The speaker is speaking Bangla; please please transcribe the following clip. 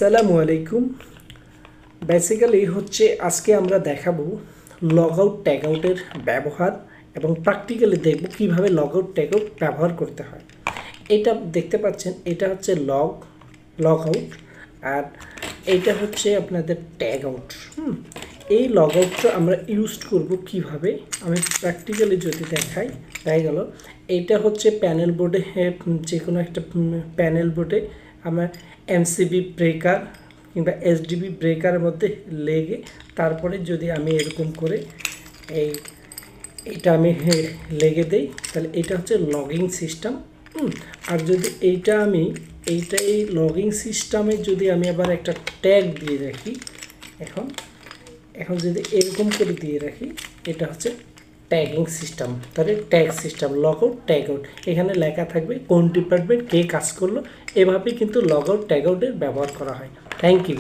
আসসালামু আলাইকুম। বেসিক্যালি হচ্ছে আজকে আমরা দেখাবো লগ আউট ট্যাগ আউটের ব্যবহার এবং প্র্যাকটিক্যালি দেখব কিভাবে লগ আউট ট্যাগ আউট ব্যবহার করতে হয়। এটা দেখতে পাচ্ছেন, এটা হচ্ছে লগ আউট, আর এইটা হচ্ছে আপনাদের ট্যাগ আউট। এই লগ আউটটা আমরা ইউজ করব কিভাবে, আমি প্র্যাকটিক্যালি যদি দেখাই, দেখা গেল এইটা হচ্ছে প্যানেল বোর্ডে, যে কোনো একটা প্যানেল বোর্ডে আমার এমসিবি ব্রেকার কিংবা এসডিবি ব্রেকারের মধ্যে লেগে তারপরে যদি আমি এরকম করে এইটা আমি লেগে দেই, তাহলে এটা হচ্ছে লগিং সিস্টেম। আর যদি এই লগিং সিস্টেমে যদি আমি আবার একটা ট্যাগ দিয়ে রাখি, এখন যদি এরকম করে দিয়ে রাখি, এটা হচ্ছে ট্যাগিং সিস্টেম। তাহলে tag system, log out tag out, এখানে লেখা থাকবে কোন ডিপার্টমেন্ট কে কাজ করলো। এভাবেই কিন্তু লগ আউট ট্যাগ আউটের ব্যবহার করা হয়। Thank you.